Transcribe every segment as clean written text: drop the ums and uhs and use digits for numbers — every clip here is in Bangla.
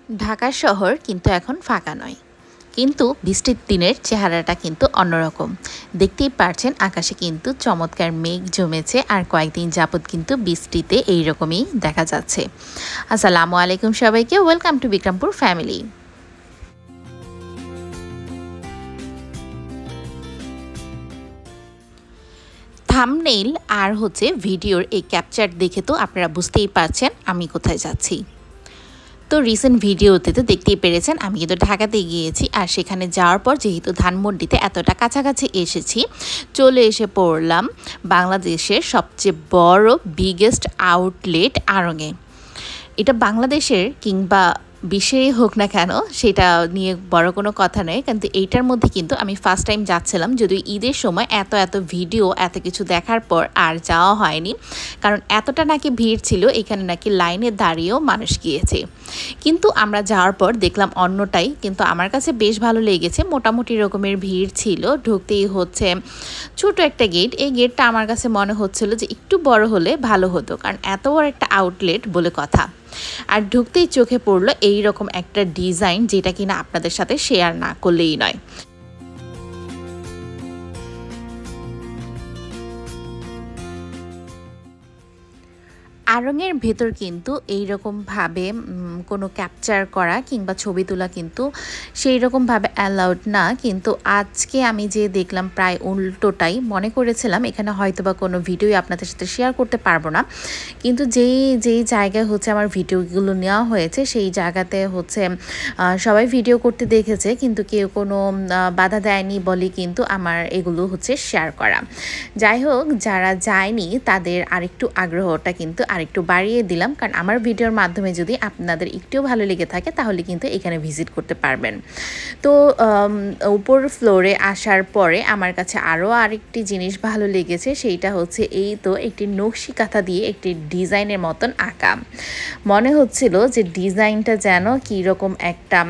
ঢাকা শহর কিন্তু এখন ফাঁকা নয়, কিন্তু বৃষ্টির দিনের চেহারাটা কিন্তু অন্যরকম। দেখতেই পারছেন আকাশে কিন্তু চমৎকার মেঘ জমেছে, আর কয়েকদিন যাবত কিন্তু বৃষ্টিতে এইরকমই দেখা যাচ্ছে। আসসালামু আলাইকুম সবাইকে, welcome to Bikrampur family. Thumbnail আর ভিডিওর এই ক্যাপচার দেখে তো আপনারা বুঝতেই পারছেন আমি কোথায় যাচ্ছি। তো রিসেন্ট ভিডিওতে তো দেখতেই পেরেছেন আমি কিন্তু ঢাকাতে গিয়েছি, আর সেখানে যাওয়ার পর যেহেতু ধানমন্ডিতে এতটা কাছাকাছি এসেছি, চলে এসে পড়লাম বাংলাদেশের সবচেয়ে বড় বিগেস্ট আউটলেট আড়ংয়ে। এটা বাংলাদেশের কিংবা বিশ্বেরই হোক না কেন সেটা নিয়ে বড় কোনো কথা নেই, কিন্তু এইটার মধ্যে কিন্তু আমি ফার্স্ট টাইম যাচ্ছিলাম। যদিও ঈদের সময় এত ভিডিও এত কিছু দেখার পর আর যাওয়া হয়নি, কারণ এতটা নাকি ভিড় ছিল, এখানে নাকি লাইনে দাঁড়িয়েও মানুষ গিয়েছে। কিন্তু আমরা যাওয়ার পর দেখলাম অন্যটাই, কিন্তু আমার কাছে বেশ ভালো লেগেছে। মোটামুটি রকমের ভিড় ছিল, ঢুকতেই ছোট একটা গেট। এই গেটটা আমার কাছে মনে হচ্ছিল যে একটু বড় হলে ভালো হতো, কারণ এত বড় একটা আউটলেট বলে কথা। আর ঢুকতেই চোখে পড়লো এই রকম একটা ডিজাইন, যেটা কিনা আপনাদের সাথে শেয়ার না করলেই নয়। আড়ংয়ের ভেতর কিন্তু এইরকমভাবে কোনো ক্যাপচার করা কিংবা ছবি তোলা কিন্তু সেই রকমভাবে অ্যালাউড না। কিন্তু আজকে আমি যে দেখলাম প্রায় উল্টোটাই। মনে করেছিলাম এখানে হয়তোবা কোনো ভিডিওই আপনাদের সাথে শেয়ার করতে পারবো না, কিন্তু যেই জায়গায় আমার ভিডিওগুলো নেওয়া হয়েছে সেই জায়গাতে সবাই ভিডিও করতে দেখেছে, কিন্তু কেউ কোনো বাধা দেয়নি বলে কিন্তু আমার এগুলো শেয়ার করা। যাই হোক, যারা যায়নি তাদের আরেকটু আগ্রহটা কিন্তু আরেকটু বাড়িয়ে দিলাম, কারণ আমার ভিডিওর মাধ্যমে যদি আপনাদের একটু ভালো লেগে থাকে তাহলে কিন্তু এখানে ভিজিট করতে পারবেন। তো উপর ফ্লোরে আসার পরে আমার কাছে আরও আরেকটি জিনিস ভালো লেগেছে, সেইটা এই তো একটি নকশি কাঁথা দিয়ে একটি ডিজাইনের মতন আঁকা। মনে হচ্ছিল যে ডিজাইনটা যেন কীরকম একটা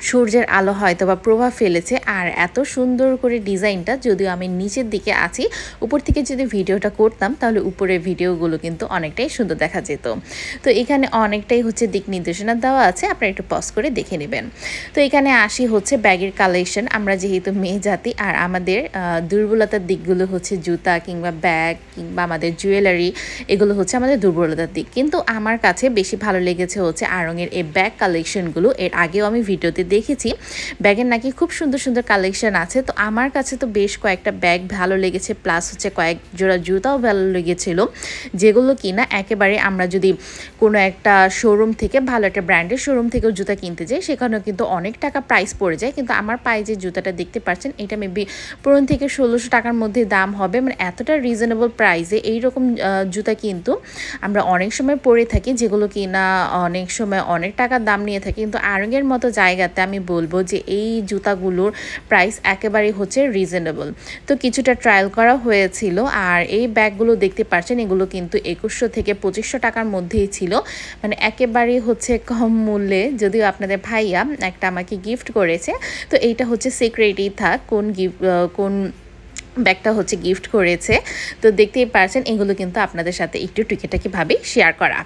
সূর্যের আলো হয়তো বা প্রভাব ফেলেছে। আর এত সুন্দর করে ডিজাইনটা, যদিও আমি নিচের দিকে আছি, উপর থেকে যদি ভিডিওটা করতাম তাহলে উপরের ভিডিওগুলো কিন্তু অনেকটাই সুন্দর দেখা যেত। তো এখানে অনেকটাই দিক নির্দেশনা দেওয়া আছে, আপনারা একটু পজ করে দেখে নেবেন। তো এখানে আসি ব্যাগের কালেকশন। আমরা যেহেতু মেয়ে জাতি, আর আমাদের দুর্বলতার দিকগুলো জুতা কিংবা ব্যাগ কিংবা আমাদের জুয়েলারি, এগুলো আমাদের দুর্বলতার দিক। কিন্তু আমার কাছে বেশি ভালো লেগেছে আড়ংয়ের এই ব্যাগ কালেকশনগুলো। এর আগেও আমি ভিডিওতে দেখেছি ব্যাগের নাকি খুব সুন্দর সুন্দর কালেকশন আছে। তো আমার কাছে তো বেশ কয়েকটা ব্যাগ ভালো লেগেছে, প্লাস কয়েক জোড়া জুতাও ভালো লেগেছিল, যেগুলো কিনা একেবারে আমরা যদি কোনো একটা শোরুম থেকে, ভালো একটা ব্র্যান্ডের শোরুম থেকেও জুতা কিনতে যাই, সেখানেও কিন্তু অনেক টাকা প্রাইস পড়ে যায়। কিন্তু আমার পায়ে যে জুতাটা দেখতে পাচ্ছেন, এটা মেবি 15 থেকে 1600 টাকার মধ্যে দাম হবে। মানে এতটা রিজনেবল প্রাইসে এইরকম জুতা কিন্তু আমরা অনেক সময় পরে থাকি, যেগুলো কিনা অনেক সময় অনেক টাকার দাম নিয়ে থাকি। কিন্তু আড়ংয়ের মতো জায়গাতে আমি বলবো যে এই জুতাগুলোর প্রাইস একেবারেই রিজনেবল। তো কিছুটা ট্রায়াল করা হয়েছিল, আর এই ব্যাগগুলো দেখতে পাচ্ছেন, এগুলো কিন্তু 2100 থেকে 2500 টাকার মধ্যেই ছিল, মানে একেবারেই কম মূল্যে। যদিও আপনাদের ভাইয়া একটা আমাকে গিফট করেছে, তো এইটা সিক্রেটই থাক কোন ব্যাগটা গিফট করেছে। তো দেখতেই পারছেন এগুলো কিন্তু আপনাদের সাথে একটু টুকিটাকিভাবে শেয়ার করা।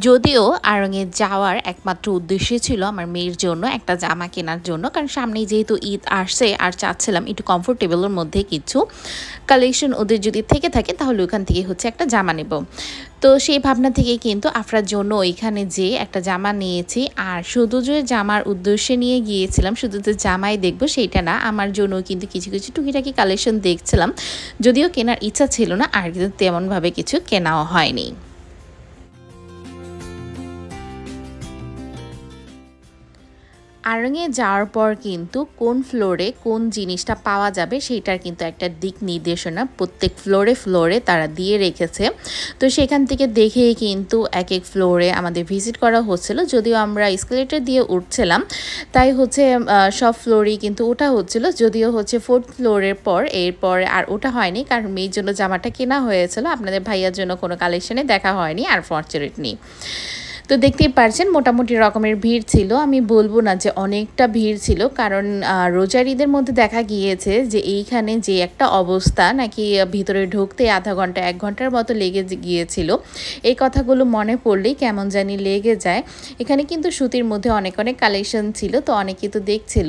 যদিও আড়ংয়ে যাওয়ার একমাত্র উদ্দেশ্য ছিল আমার মেয়ের জন্য একটা জামা কেনার জন্য, কারণ সামনেই যেহেতু ঈদ আসছে, আর চাচ্ছিলাম একটু কমফোর্টেবলের মধ্যে কিছু কালেকশন ওদের যদি থেকে থাকে তাহলে ওখান থেকে একটা জামা নেব। তো সেই ভাবনা থেকে কিন্তু আফরার জন্য ওইখানে যে একটা জামা নিয়েছি। আর শুধু যে জামার উদ্দেশ্যে নিয়ে গিয়েছিলাম, শুধু যে জামাই দেখবো সেইটা না, আমার জন্য কিন্তু কিছু কিছু টুকিটাকি কালেকশন দেখছিলাম। যদিও কেনার ইচ্ছা ছিল না, আর কিন্তু তেমনভাবে কিছু কেনাও হয়নি। আড়ংয়ে যাওয়ার পর কিন্তু কোন ফ্লোরে কোন জিনিসটা পাওয়া যাবে সেইটার কিন্তু একটা দিক নির্দেশনা প্রত্যেক ফ্লোরে তারা দিয়ে রেখেছে। তো সেখান থেকে দেখেই কিন্তু এক এক ফ্লোরে আমাদের ভিজিট করা হচ্ছিল। যদিও আমরা এসকেলেটর দিয়ে উঠছিলাম, তাই সব ফ্লোরেই কিন্তু ওঠা হচ্ছিল। যদিও 4th ফ্লোরের পর এরপর আর ওঠা হয়নি, কারণ মেয়ের জন্য জামাটা কেনা হয়েছিল, আপনাদের ভাইয়ার জন্য কোনো কালেকশনে দেখা হয়নি, আর ফরচুনেটলি। তো তো দেখতেই পারছেন মোটামুটি রকমের ভিড় ছিল। আমি বলবো না যে অনেকটা ভিড় ছিল, কারণ রোজার ঈদের মধ্যে দেখা গিয়েছে যে এইখানে যে একটা অবস্থা নাকি ভিতরে ঢুকতে আধা ঘন্টা 1 ঘন্টার মতো লেগে গিয়েছিল। এই কথাগুলো মনে পড়লেই কেমন জানি লেগে যায়। এখানে কিন্তু সুতির মধ্যে অনেক অনেক কালেকশন ছিল, তো অনেকেই তো দেখছিল।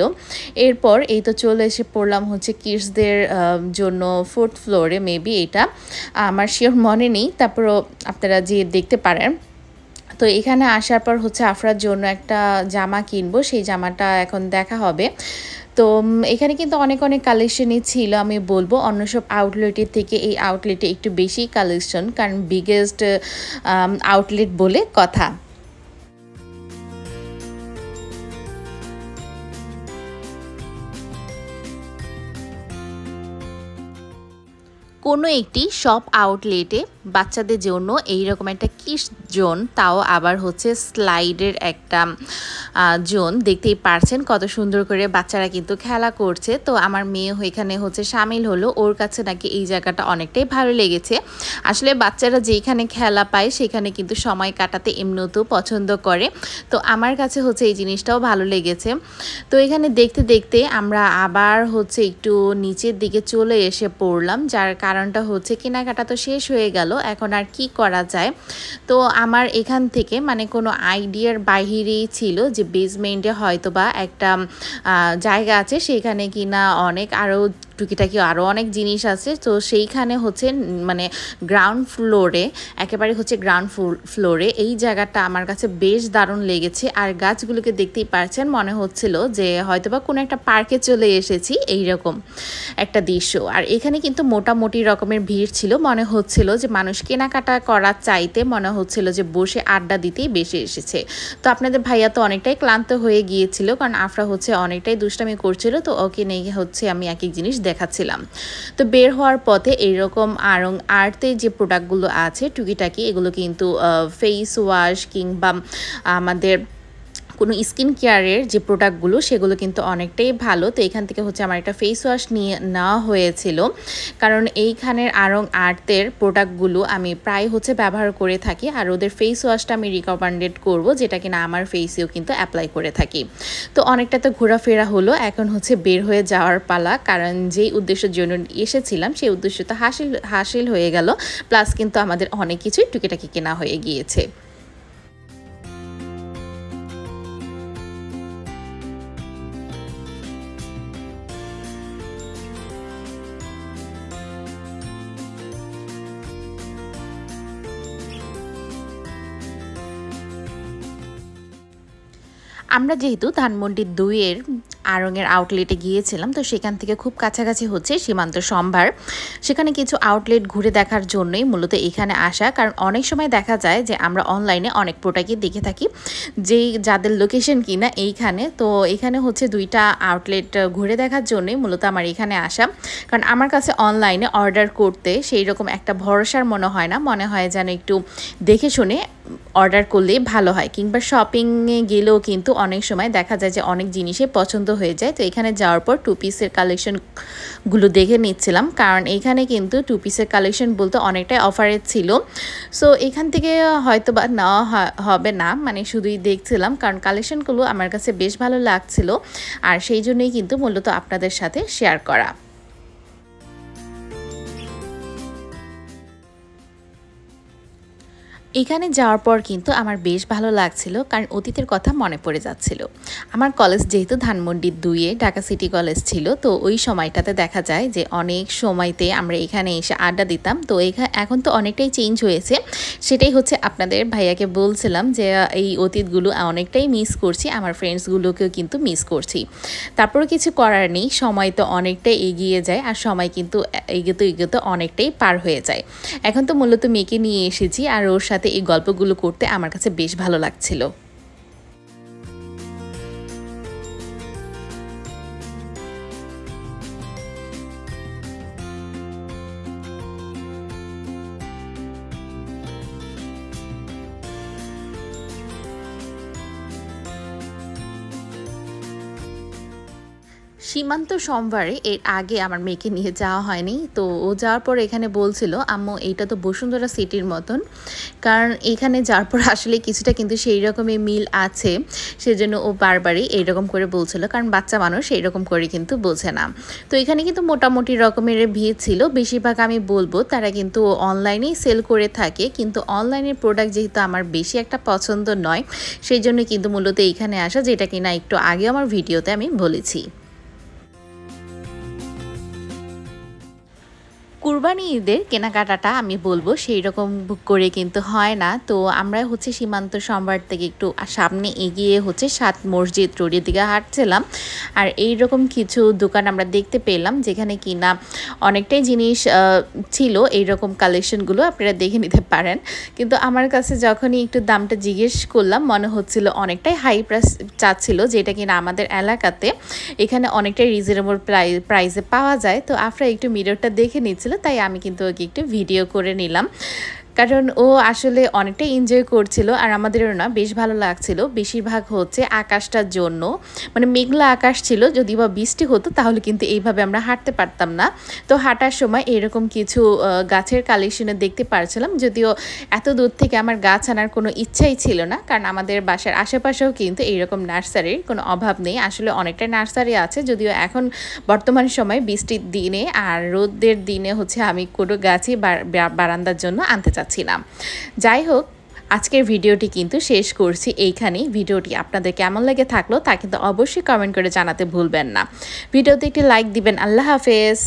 এরপর এই তো চলে এসে পড়লাম হচ্ছে কিডসদের জন্য 4th ফ্লোরে, মেবি এটা আমার শিওর মনে নেই, তারপরও আপনারা যে দেখতে পারেন। তো এখানে আসার পর হচ্ছে আফরার জন্য একটা জামা কিনবো, সেই জামাটা এখন দেখা হবে। তো এখানে কিন্তু অনেক অনেক কালেকশনই ছিল, আমি বলবো অন্য সব আউটলেটের থেকে এই আউটলেটে একটু বেশি কালেকশন, কারণ বিগেস্ট আউটলেট বলে কথা। কোনো একটি শপ আউটলেটে বাচ্চাদের জন্য এইরকম একটা কিডস জোন, তাও আবার হচ্ছে স্লাইডের একটা জোন, দেখতেই পারছেন কত সুন্দর করে বাচ্চারা কিন্তু খেলা করছে। তো আমার মেয়ে এখানে হচ্ছে সামিল হলো, ওর কাছে নাকি এই জায়গাটা অনেকটাই ভালো লেগেছে। আসলে বাচ্চারা যেখানে খেলা পায় সেখানে কিন্তু সময় কাটাতে এমনিতেও পছন্দ করে, তো আমার কাছে হচ্ছে এই জিনিসটাও ভালো লেগেছে। তো এখানে দেখতে দেখতে আমরা আবার হচ্ছে একটু নিচের দিকে চলে এসে পড়লাম, যার কারণটা হচ্ছে কেনাকাটা তো শেষ হয়ে গেল, এখন আর কি করা যায়। তো আমার এখান থেকে মানে কোনো আইডিয়ার বাহিরেই ছিল যে বেসমেন্টে হয়তো বা একটা জায়গা আছে, সেখানে কিনা অনেক আরও টুকিটাকি আরও অনেক জিনিস আছে। তো সেইখানে হচ্ছে মানে গ্রাউন্ড ফ্লোরে, একেবারে হচ্ছে গ্রাউন্ড ফ্লোরে এই জায়গাটা আমার কাছে বেশ দারুণ লেগেছে। আর গাছগুলোকে দেখতেই পারছেন, মনে হচ্ছিল যে হয়তোবা কোনো একটা পার্কে চলে এসেছি, এইরকম একটা দৃশ্য। আর এখানে কিন্তু মোটামুটি রকমের ভিড় ছিল, মনে হচ্ছিল যে মানুষ কেনাকাটা করার চাইতে মনে হচ্ছিল যে বসে আড্ডা দিতেই বেশি এসেছে। তো আপনাদের ভাইয়া তো অনেকটাই ক্লান্ত হয়ে গিয়েছিল, কারণ আফরা হচ্ছে অনেকটাই দুষ্টামি করছিল, তো ওকে নিয়ে হচ্ছে আমি এক এক জিনিস দেখাচ্ছিলাম। তো বের হওয়ার পথে এইরকম আর্টের যে প্রোডাক্টগুলো আছে টুকিটাকি, এগুলো কিন্তু ফেস ওয়াশ কিংবা আমাদের কোনো স্কিন কেয়ারের যে প্রোডাক্টগুলো সেগুলো কিন্তু অনেকটাই ভালো। তো এখান থেকে হচ্ছে আমার একটা ফেস ওয়াশ নিয়ে নেওয়া হয়েছিল, কারণ এইখানের আর্টের প্রোডাক্টগুলো আমি প্রায় হচ্ছে ব্যবহার করে থাকি, আর ওদের ফেস ওয়াশটা আমি রিকমেন্ডেড করব, যেটা কিনা আমার ফেসেও কিন্তু অ্যাপ্লাই করে থাকি। তো অনেকটা তো ঘোরাফেরা হলো, এখন হচ্ছে বের হয়ে যাওয়ার পালা, কারণ যেই উদ্দেশ্যের জন্য এসেছিলাম সেই উদ্দেশ্য তো হাসিল হয়ে গেল, প্লাস কিন্তু আমাদের অনেক কিছুই টুকিটাকি কেনা হয়ে গিয়েছে। আমরা যেহেতু ধানমন্ডি 2-এর আড়ংয়ের আউটলেটে গিয়েছিলাম, তো সেখান থেকে খুব কাছাকাছি হচ্ছে সীমান্ত সম্ভার, সেখানে কিছু আউটলেট ঘুরে দেখার জন্যই মূলত এখানে আসা। কারণ অনেক সময় দেখা যায় যে আমরা অনলাইনে অনেক প্রোডাক্টই দেখে থাকি যাদের লোকেশন কিনা এইখানে, তো এখানে হচ্ছে 2টা আউটলেট ঘুরে দেখার জন্যই মূলত আমার এখানে আসা। কারণ আমার কাছে অনলাইনে অর্ডার করতে সেই রকম একটা ভরসার মনে হয় না, মনে হয় যেন একটু দেখে শুনে অর্ডার করলেই ভালো হয়, কিংবা শপিংয়ে গেলেও কিন্তু অনেক সময় দেখা যায় যে অনেক জিনিসই পছন্দ হয়ে যায়। তো এখানে যাওয়ার পর 2 পিসের কালেকশনগুলো দেখে নিচ্ছিলাম, কারণ এখানে কিন্তু 2 পিসের কালেকশন বলতে অনেকটাই অফারের ছিল। সো এখান থেকে হয়তো বা নেওয়া হবে না, মানে শুধুই দেখছিলাম, কারণ কালেকশনগুলো আমার কাছে বেশ ভালো লাগছিল, আর সেই জন্যই কিন্তু মূলত আপনাদের সাথে শেয়ার করা। এখানে যাওয়ার পর কিন্তু আমার বেশ ভালো লাগছিল, কারণ অতীতের কথা মনে পড়ে যাচ্ছিল। আমার কলেজ যেহেতু ধানমন্ডি 2-এ ঢাকা সিটি কলেজ ছিল, তো ওই সময়টাতে দেখা যায় যে অনেক সময়তে আমরা এখানে এসে আড্ডা দিতাম। তো এখন তো অনেকটাই চেঞ্জ হয়েছে, সেটাই হচ্ছে আপনাদের ভাইয়াকে বলছিলাম যে এই অতীতগুলো অনেকটাই মিস করছি, আমার ফ্রেন্ডসগুলোকেও কিন্তু মিস করছি। তারপরে কিছু করার নেই, সময় তো অনেকটাই এগিয়ে যায়, আর সময় কিন্তু এগোতে এগোতে অনেকটাই পার হয়ে যায়। এখন তো মূলত মেয়েকে নিয়ে এসেছি, আর ওর সাথে এই গল্পগুলো করতে আমার কাছে বেশ ভালো লাগছিল। সীমান্ত সোমবারে এর আগে আমার মেয়েকে নিয়ে যাওয়া হয়নি, তো ও যাওয়ার পর এখানে বলছিল আম্মু এইটা তো বসুন্ধরা সিটির মতন, কারণ এখানে যাওয়ার পর আসলে কিছুটা কিন্তু সেই রকমই মিল আছে, সেজন্য ও বারবারই এইরকম করে বলছিল, কারণ বাচ্চা মানুষ এইরকম করে কিন্তু বোঝে না। তো এখানে কিন্তু মোটামুটি রকমের ভিড় ছিল, বেশিরভাগ আমি বলবো তারা কিন্তু অনলাইনেই সেল করে থাকে, কিন্তু অনলাইনের প্রোডাক্ট যেহেতু আমার বেশি একটা পছন্দ নয়, সেই জন্য কিন্তু মূলত এইখানে আসা, যেটা কিনা একটু আগে আমার ভিডিওতে আমি বলেছি। কুরবানি ঈদের কেনাকাটাটা আমি বলবো সেই রকম করে কিন্তু হয় না। তো আমরা হচ্ছে সীমান্ত সম্ভার থেকে একটু সামনে এগিয়ে হচ্ছে ৭ মসজিদ রোডের দিকে হাঁটছিলাম, আর এই রকম কিছু দোকান আমরা দেখতে পেলাম যেখানে কিনা অনেকটাই জিনিস ছিল, এই রকম কালেকশনগুলো আপনারা দেখে নিতে পারেন। কিন্তু আমার কাছে যখনই একটু দামটা জিজ্ঞেস করলাম মনে হচ্ছিল অনেকটাই হাই প্রাইস চাচ্ছিল, যেটা কিনা আমাদের এলাকাতে এখানে অনেকটাই রিজনেবল প্রাইসে পাওয়া যায়। তো আফরা একটু মিররটা দেখে নিচ্ছিল, তাই আমি কিন্তু ওকে একটু ভিডিও করে নিলাম, কারণ ও আসলে অনেকটাই এনজয় করছিল, আর আমাদেরও না বেশ ভালো লাগছিল। বেশিরভাগ হচ্ছে আকাশটার জন্য, মানে মেঘলা আকাশ ছিল, যদি বা বৃষ্টি হতো তাহলে কিন্তু এইভাবে আমরা হাঁটতে পারতাম না। তো হাঁটার সময় এরকম কিছু গাছের কালেকশনে দেখতে পারছিলাম, যদিও এত দূর থেকে আমার গাছ আনার কোনো ইচ্ছাই ছিল না, কারণ আমাদের বাসার আশেপাশেও কিন্তু এইরকম নার্সারির কোনো অভাব নেই। আসলে অনেকটাই নার্সারি আছে, যদিও এখন বর্তমান সময় বৃষ্টির দিনে আর রোদের দিনে হচ্ছে আমি কোনো গাছই বারান্দার জন্য আনতে চাচ্ছি না। যাই হোক, আজকের ভিডিওটি কিন্তু শেষ করছি এইখানেই। ভিডিওটি আপনাদের কেমন লেগে থাকলো তা কিন্তু অবশ্যই কমেন্ট করে জানাতে ভুলবেন না। ভিডিওতে একটি লাইক দিবেন। আল্লাহ হাফেজ।